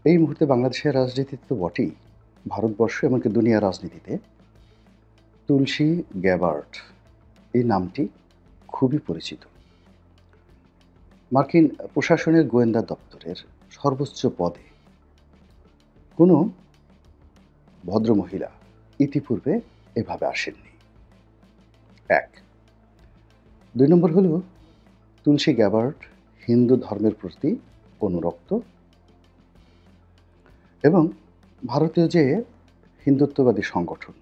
এই মুহূর্তে বাংলাদেশের রাজনীতিতে তো বটেই, ভারতবর্ষ এমনকি দুনিয়ার রাজনীতিতে তুলসী গ্যাবার্ড এই নামটি খুবই পরিচিত। মার্কিন প্রশাসনের গোয়েন্দা দপ্তরের সর্বোচ্চ পদে কোনো ভদ্রমহিলা ইতিপূর্বে এভাবে আসেননি। ১। ২ নম্বর হলো তুলসী গ্যাবার্ড হিন্দু ধর্মের প্রতি অনুরক্ত এবং ভারতীয় যে হিন্দুত্ববাদী সংগঠন,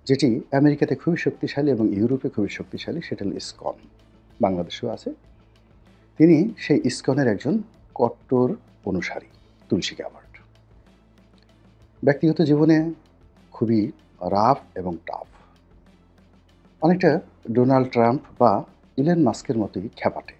যেটি আমেরিকাতে খুবই শক্তিশালী এবং ইউরোপে খুবই শক্তিশালী, সেটা হলো ইসকন। বাংলাদেশেও আছে। তিনি সেই ইসকনের একজন কট্টর অনুসারী তুলসী গ্যাবার্ড। ব্যক্তিগত জীবনে খুবই রাফ এবং টাফ। অনেকটা ডোনাল্ড ট্রাম্প বা ইলন মাস্কের মতোই খ্যাপাটে।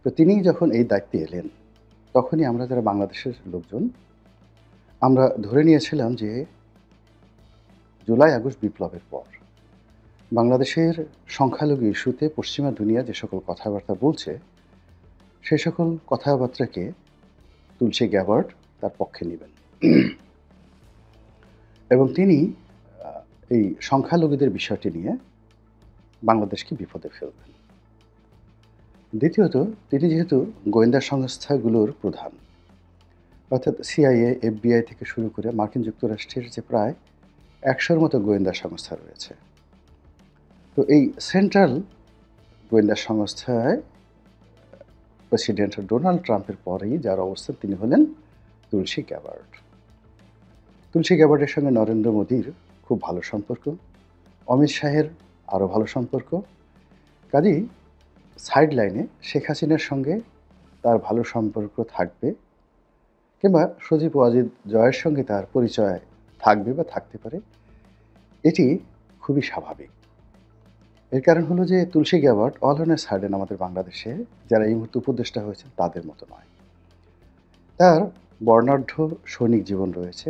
তো তিনি যখন এই দায়িত্বে এলেন, তখনই আমরা যারা বাংলাদেশের লোকজন আমরা ধরে নিয়েছিলাম যে জুলাই আগস্ট বিপ্লবের পর বাংলাদেশের সংখ্যালঘু ইস্যুতে পশ্চিমা দুনিয়া যে সকল কথাবার্তা বলছে, সে সকল কথাবার্তাকে তুলসী গ্যাবার্ড তার পক্ষে নেবেন এবং তিনি এই সংখ্যালঘুদের বিষয়টি নিয়ে বাংলাদেশকে বিপদে ফেলবেন। দ্বিতীয়ত, তিনি যেহেতু গোয়েন্দা সংস্থাগুলোর প্রধান, অর্থাৎ সিআইএ, এফবিআই থেকে শুরু করে মার্কিন যুক্তরাষ্ট্রের যে প্রায় ১০০-র মতো গোয়েন্দা সংস্থা রয়েছে, তো এই সেন্ট্রাল গোয়েন্দা সংস্থায় প্রেসিডেন্ট ডোনাল্ড ট্রাম্পের পরেই যার অবস্থান, তিনি হলেন তুলসী গ্যাবার্ড। তুলসী গ্যাবার্ডের সঙ্গে নরেন্দ্র মোদীর খুব ভালো সম্পর্ক, অমিত শাহের আরও ভালো সম্পর্ক। কাজেই সাইড লাইনে শেখ হাসিনার সঙ্গে তার ভালো সম্পর্ক থাকবে, কিংবা সজীব ওয়াজিদ জয়ের সঙ্গে তার পরিচয় থাকবে বা থাকতে পারে, এটি খুবই স্বাভাবিক। এর কারণ হলো যে Tulsi Gabbard all on a sudden আমাদের বাংলাদেশে যারা এই মুহূর্তে উপদেষ্টা হয়েছেন তাদের মতো নয়। তার বর্ণাঢ্য সৈনিক জীবন রয়েছে,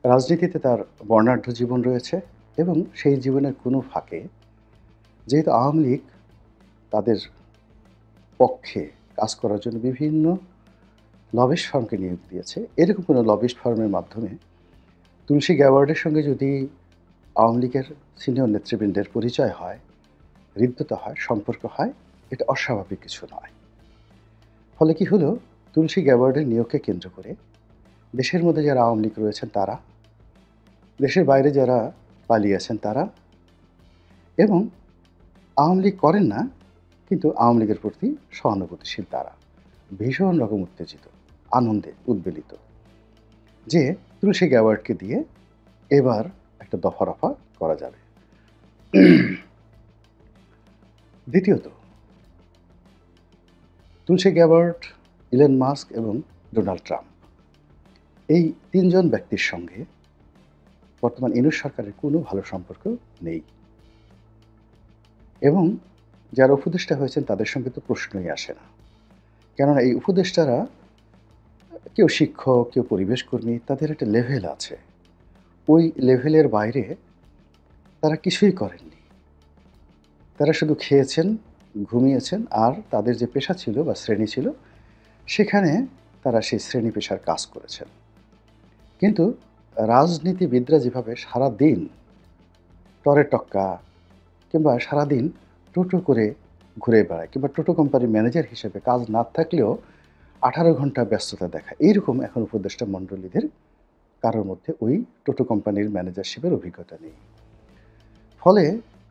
রাজনীতিতে তার বর্ণাঢ্য জীবন রয়েছে এবং সেই জীবনের কোনো ফাঁকে যেহেতু আওয়ামী লীগ তাদের পক্ষে কাজ করার জন্য বিভিন্ন লবিস্ট ফার্মকে নিয়োগ দিয়েছে, এরকম কোনো লবিস্ট ফার্মের মাধ্যমে তুলসী গ্যাবার্ডের সঙ্গে যদি আওয়ামী লীগের সিনিয়র নেতৃবৃন্দের পরিচয় হয়, হৃদ্যতা হয়, সম্পর্ক হয়, এটা অস্বাভাবিক কিছু নয়। ফলে কি হলো, তুলসী গ্যাবার্ডের নিয়োগকে কেন্দ্র করে দেশের মধ্যে যারা আওয়ামী লীগ রয়েছেন তারা, দেশের বাইরে যারা পালিয়ে আছেন তারা, এবং আওয়ামী লীগ করেন না কিন্তু আওয়ামী লীগের প্রতি সহানুভূতিশীল তারা ভীষণ রকম উত্তেজিত, আনন্দে উদ্বেলিত যে তুলসী গ্যাবার্ডকে দিয়ে এবার একটা দফা রফা করা যাবে। দ্বিতীয়ত, তুলসী গ্যাবার্ড, ইলন মাস্ক এবং ডোনাল্ড ট্রাম্প, এই তিনজন ব্যক্তির সঙ্গে বর্তমান ইউনূস সরকারের কোনো ভালো সম্পর্ক নেই এবং যারা উপদেষ্টা হয়েছেন তাদের সঙ্গে তো প্রশ্নই আসে না। কেননা এই উপদেষ্টারা কেউ শিক্ষক, কেউ পরিবেশকর্মী, তাদের একটা লেভেল আছে। ওই লেভেলের বাইরে তারা কিছুই করেননি। তারা শুধু খেয়েছেন, ঘুমিয়েছেন, আর তাদের যে পেশা ছিল বা শ্রেণী ছিল, সেখানে তারা সেই শ্রেণী পেশার কাজ করেছেন। কিন্তু রাজনীতিবিদরা যেভাবে সারাদিন টরে টক্কা কিংবা সারাদিন টোটো করে ঘুরে বেড়ায়, কিংবা টোটো কোম্পানির ম্যানেজার হিসেবে কাজ না থাকলেও 18 ঘন্টা ব্যস্ততা দেখায়, এইরকম এখন উপদেষ্টা মণ্ডলীদের কারোর মধ্যে ওই টোটো কোম্পানির ম্যানেজারশিপের অভিজ্ঞতা নেই। ফলে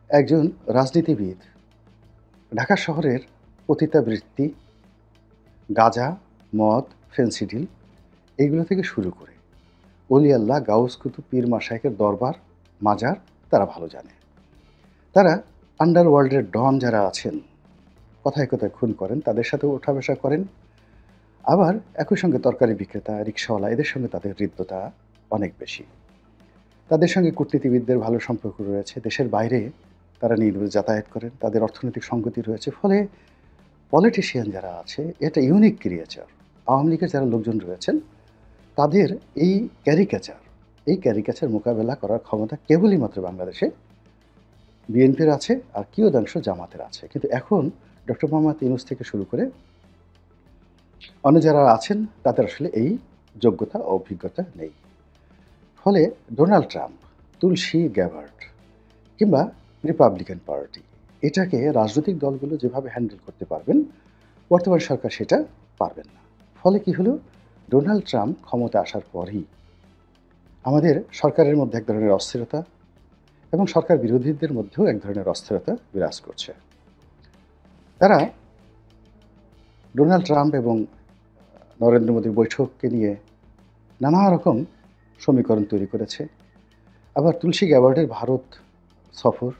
একজন রাজনীতিবিদ ঢাকা শহরের পতিতাবৃত্তি, গাঁজা, মদ, ফেনসিডিল এইগুলো থেকে শুরু করে অলি আল্লাহ, গাউস কুতুব, পীর মাশায়েখের দরবার, মাজার তারা ভালো জানে। তারা আন্ডারওয়ার্ল্ডের ডন যারা আছেন, কথায় কথায় খুন করেন, তাদের সাথে ওঠা বসা করেন। আবার একই সঙ্গে তরকারি বিক্রেতা, রিকশাওয়ালা, এদের সঙ্গে তাদের হৃদ্যতা অনেক বেশি। তাদের সঙ্গে কূটনীতিবিদদের ভালো সম্পর্ক রয়েছে, দেশের বাইরে তারা নির্বিঘ্নে যাতায়াত করেন, তাদের অর্থনৈতিক সংগতি রয়েছে। ফলে পলিটিশিয়ান যারা আছে, এটা ইউনিক ক্রিয়েচার। আওয়ামী লীগের যারা লোকজন রয়েছেন তাদের এই ক্যারিকেচার মোকাবেলা করার ক্ষমতা কেবলই মাত্র বাংলাদেশে বিএনপির আছে আর কিয়দাংশ জামাতের আছে। কিন্তু এখন ডক্টর মোহাম্মদ ইউনূস থেকে শুরু করে অন্য যারা আছেন তাদের আসলে এই যোগ্যতা ও অভিজ্ঞতা নেই। ফলে ডোনাল্ড ট্রাম্প, তুলসী গ্যাবার্ড কিংবা রিপাবলিকান পার্টি এটাকে রাজনৈতিক দলগুলো যেভাবে হ্যান্ডেল করতে পারবেন, বর্তমান সরকার সেটা পারবেন না। ফলে কি হলো, ডোনাল্ড ট্রাম্প ক্ষমতা আসার পরই আমাদের সরকারের মধ্যে এক ধরনের অস্থিরতা এবং সরকার বিরোধীদের মধ্যেও এক ধরনের অস্থিরতা বিরাজ করছে। তারা ডোনাল্ড ট্রাম্প এবং নরেন্দ্র মোদীর বৈঠককে নিয়ে নানা রকম সমীকরণ তৈরি করেছে। আবার তুলসী গ্যাবার্ডের ভারত সফর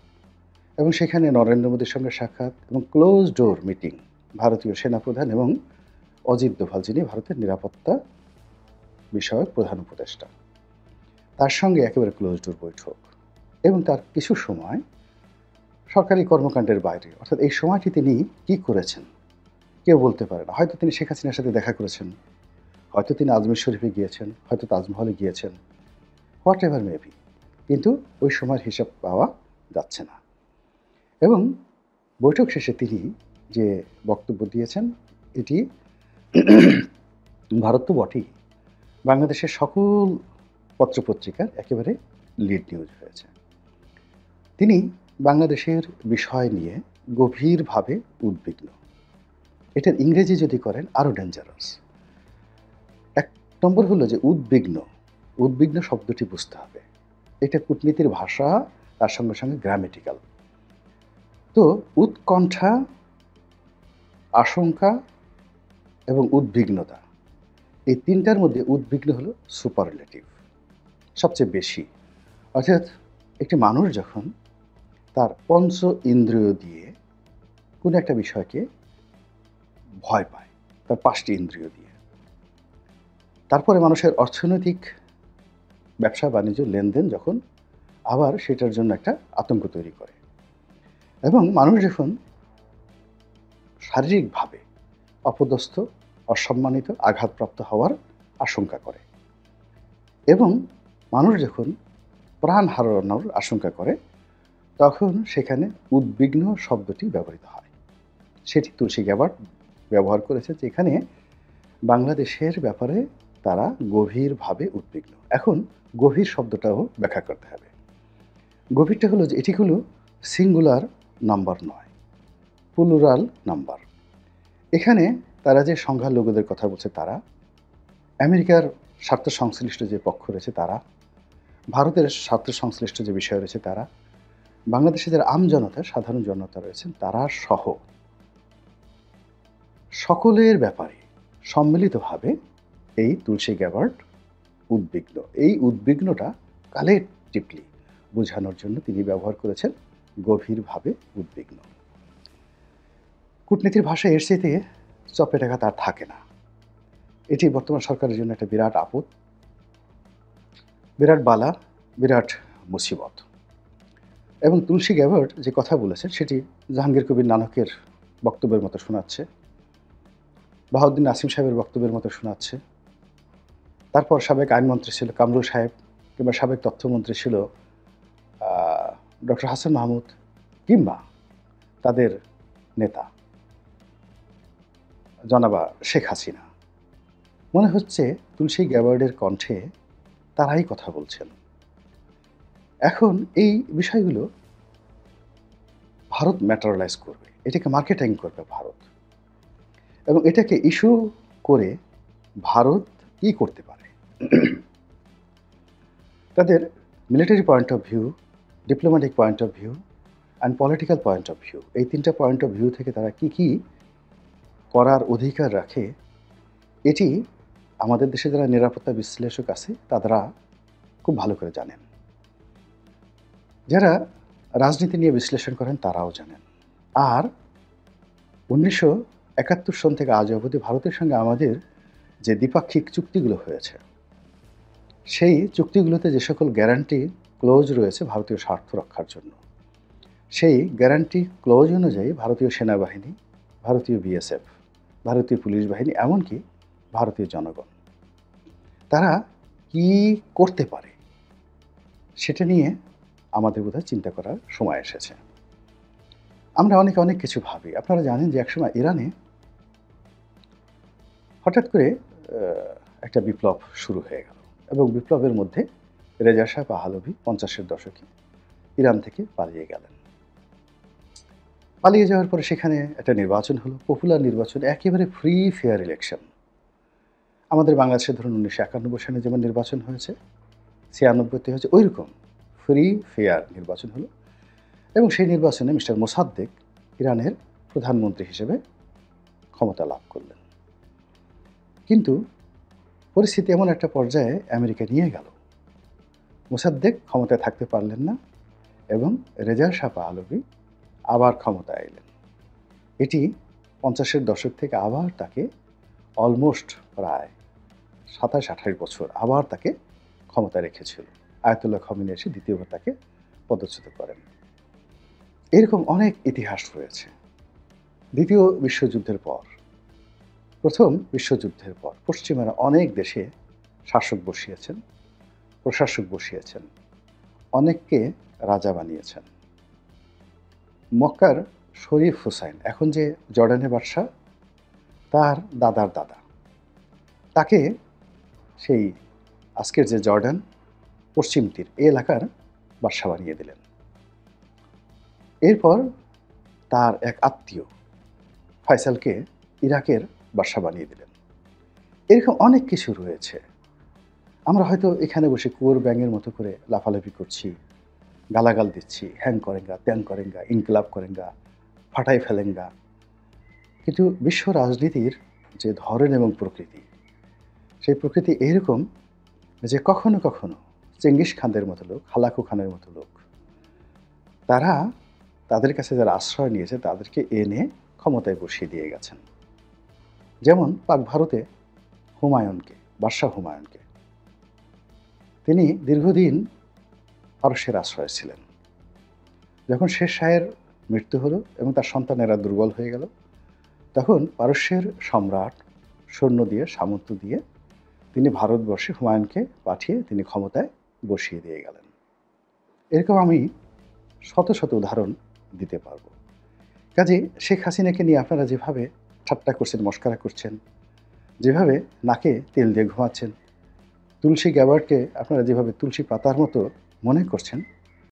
এবং সেখানে নরেন্দ্র মোদীর সঙ্গে সাক্ষাৎ এবং ক্লোজ ডোর মিটিং ভারতীয় সেনাপ্রধান এবং অজিত দোভাল, যিনি ভারতের নিরাপত্তা বিষয়ক প্রধান উপদেষ্টা, তার সঙ্গে একেবারে ক্লোজ ডোর বৈঠক এবং তার কিছু সময় সরকারি কর্মকাণ্ডের বাইরে, অর্থাৎ এই সময়টি তিনি কি করেছেন কেউ বলতে পারে না। হয়তো তিনি শেখ হাসিনার সাথে দেখা করেছেন, হয়তো তিনি আজমির শরীফে গিয়েছেন, হয়তো তাজমহলে গিয়েছেন, হোয়াট এভার মেবি, কিন্তু ওই সময়ের হিসাব পাওয়া যাচ্ছে না। এবং বৈঠক শেষে তিনি যে বক্তব্য দিয়েছেন এটি ভারত তো বটেই, বাংলাদেশের সকল পত্রপত্রিকার একেবারে লিড নিউজ হয়েছে। তিনি বাংলাদেশের বিষয় নিয়ে গভীরভাবে উদ্বিগ্ন। এটার ইংরেজি যদি করেন আরও ডেঞ্জারাস। এক নম্বর হলো যে উদ্বিগ্ন। উদ্বিগ্ন শব্দটি বুঝতে হবে, এটা কূটনীতির ভাষা, তার সঙ্গে সঙ্গে গ্রামেটিক্যাল। তো উৎকণ্ঠা, আশঙ্কা এবং উদ্বিগ্নতা, এই তিনটার মধ্যে উদ্বিগ্ন হলো সুপারলেটিভ, সবচেয়ে বেশি। অর্থাৎ একটি মানুষ যখন তার পঞ্চ ইন্দ্রিয় দিয়ে কোনো একটা বিষয়কে ভয় পায়, তার 5টি ইন্দ্রিয় দিয়ে, তারপরে মানুষের অর্থনৈতিক ব্যবসা বাণিজ্য লেনদেন যখন আবার সেটার জন্য একটা আতঙ্ক তৈরি করে, এবং মানুষ যখন শারীরিকভাবে অপদস্থ, অসম্মানিত, আঘাতপ্রাপ্ত হওয়ার আশঙ্কা করে, এবং মানুষ যখন প্রাণ হারানোর আশঙ্কা করে, তখন সেখানে উদ্বিগ্ন শব্দটি ব্যবহৃত হয়। সেটি তুলসী গ্যাবার্ড ব্যবহার করেছে, যেখানে বাংলাদেশের ব্যাপারে তারা গভীরভাবে উদ্বিগ্ন। এখন গভীর শব্দটাও ব্যাখ্যা করতে হবে। গভীরটা হলো যে এটি হলো সিঙ্গুলার নাম্বার নয়, প্লুরাল নাম্বার। এখানে তারা যে সংখ্যার লোকদের কথা বলছে, তারা আমেরিকার স্বার্থ সংশ্লিষ্ট যে পক্ষ রয়েছে তারা, ভারতের স্বার্থ সংশ্লিষ্ট যে বিষয় রয়েছে তারা, বাংলাদেশে যারা আমজনতা, সাধারণ জনতা রয়েছেন তারা সহ সকলের ব্যাপারে সম্মিলিতভাবে এই তুলসী গ্যাবার্ড উদ্বিগ্ন। এই উদ্বিগ্নটা কালেকটিভলি বোঝানোর জন্য তিনি ব্যবহার করেছেন গভীরভাবে উদ্বিগ্ন। কূটনীতির ভাষায় এর চাইতে চপেটাঘাত তার থাকে না। এটি বর্তমান সরকারের জন্য একটা বিরাট আপদ, বিরাট বালা, বিরাট মুসিবত। এবং তুলসী গ্যাবার্ড যে কথা বলেছেন সেটি জাহাঙ্গীর কবির নানকের বক্তব্যের মতো শোনাচ্ছে, বাহাউদ্দিন নাসিম সাহেবের বক্তব্যের মতো শোনাচ্ছে। তারপর সাবেক আইনমন্ত্রী ছিল কামরুল সাহেব, কিংবা সাবেক তথ্যমন্ত্রী ছিল ডক্টর হাসান মাহমুদ, কিংবা তাদের নেতা জনাবা শেখ হাসিনা। মনে হচ্ছে তুলসী গ্যাবার্ডের কণ্ঠে তারাই কথা বলছেন। এখন এই বিষয়গুলো ভারত ম্যাটারালাইজ করবে, এটাকে মার্কেটিং করবে ভারত, এবং এটাকে ইস্যু করে ভারত কি করতে পারে। তাদের military point of view, diplomatic point of view and political point of view, এই তিনটা পয়েন্ট অফ ভিউ থেকে তারা কি কি করার অধিকার রাখে, এটি আমাদের দেশে যারা নিরাপত্তা বিশ্লেষক আছে তারা খুব ভালো করে জানেন। যারা রাজনীতি নিয়ে বিশ্লেষণ করেন তারাও জানেন। আর 1971 সন থেকে আজ অবধি ভারতের সঙ্গে আমাদের যে দ্বিপাক্ষিক চুক্তিগুলো হয়েছে, সেই চুক্তিগুলোতে যে সকল গ্যারান্টি ক্লোজ রয়েছে ভারতীয় স্বার্থ রক্ষার জন্য, সেই গ্যারান্টি ক্লোজ অনুযায়ী ভারতীয় সেনাবাহিনী, ভারতীয় বিএসএফ, ভারতীয় পুলিশ বাহিনী, এমনকি ভারতীয় জনগণ, তারা কি করতে পারে সেটা নিয়ে আমাদের বোধহয় চিন্তা করার সময় এসেছে। আমরা অনেক কিছু ভাবি। আপনারা জানেন যে একসময় ইরানে হঠাৎ করে একটা বিপ্লব শুরু হয়ে গেল এবং বিপ্লবের মধ্যে রেজা শাহ পাহলভি ৫০-এর দশকে ইরান থেকে পালিয়ে গেলেন। পালিয়ে যাওয়ার পরে সেখানে একটা নির্বাচন হলো, পপুলার নির্বাচন, একেবারে ফ্রি ফেয়ার ইলেকশন। আমাদের বাংলাদেশে ধরুন ১৯৯১ সালে যেমন নির্বাচন হয়েছে, ৯৬ তে হয়েছে, ঐরকম ফ্রি ফেয়ার নির্বাচন হলো এবং সেই নির্বাচনে মিস্টার মোসাদ্দেক ইরানের প্রধানমন্ত্রী হিসেবে ক্ষমতা লাভ করলেন। কিন্তু পরিস্থিতি এমন একটা পর্যায়ে আমেরিকা নিয়ে গেল, মোসাদ্দেক ক্ষমতায় থাকতে পারলেন না এবং রেজা শাহ পাহলভি আবার ক্ষমতায় এলেন। এটি ৫০-এর দশক থেকে আবার তাকে অলমোস্ট প্রায় ২৭-২৮ বছর আবার তাকে ক্ষমতায় রেখেছিল। আয়াতুল্লাহ খমেনি এসে দ্বিতীয়বার তাকে পদচ্যুত করেন। এরকম অনেক ইতিহাস রয়েছে। দ্বিতীয় বিশ্বযুদ্ধের পর, প্রথম বিশ্বযুদ্ধের পর পশ্চিমারা অনেক দেশে শাসক বসিয়েছেন, প্রশাসক বসিয়েছেন, অনেককে রাজা বানিয়েছেন। মক্কার শরীফ হুসাইন, এখন যে জর্ডানের বাদশা, তার দাদার দাদা, তাকে সেই আজকের যে জর্ডান পশ্চিম তীর এই এলাকার বাদশা বানিয়ে দিলেন। এরপর তার এক আত্মীয় ফয়সালকে ইরাকের বাদশা বানিয়ে দিলেন। এরকম অনেক কিছু রয়েছে। আমরা হয়তো এখানে বসে কুয়োর ব্যাঙের মতো করে লাফালাফি করছি, গালাগাল দিচ্ছি, হ্যাং করেঙ্গা, ত্যাং করেঙ্গা, ইনকিলাব করেঙ্গা, ফাটাই ফেলেঙ্গা। কিন্তু বিশ্ব রাজনীতির যে ধরন এবং প্রকৃতি, সেই প্রকৃতি এরকম যে কখনো কখনো চেঙ্গিস খানদের মতো লোক, হালাকু খানের মতো লোক, তারা তাদের কাছে যারা আশ্রয় নিয়েছে তাদেরকে এনে ক্ষমতায় বসিয়ে দিয়ে গেছেন। যেমন পাক ভারতে হুমায়ুনকে, বাদশাহ হুমায়ুনকে, তিনি দীর্ঘদিন পারস্যের আশ্রয় ছিলেন। যখন শের শাহের মৃত্যু হলো এবং তার সন্তানেরা দুর্বল হয়ে গেল, তখন পারস্যের সম্রাট সৈন্য দিয়ে, সামন্ত দিয়ে তিনি ভারতবর্ষে হুমায়ুনকে পাঠিয়ে তিনি ক্ষমতায় বসিয়ে দিয়ে গেলেন। এরকম আমি শত শত উদাহরণ দিতে পারবো। কাজে শেখ হাসিনাকে নিয়ে আপনারা যেভাবে ঠাট্টা করছেন, মস্করা করছেন, যেভাবে নাকে তেল দিয়ে ঘুমাচ্ছেন, তুলসী গ্যাবার্ডকে আপনারা যেভাবে তুলসী পাতার মতো মনে করছেন,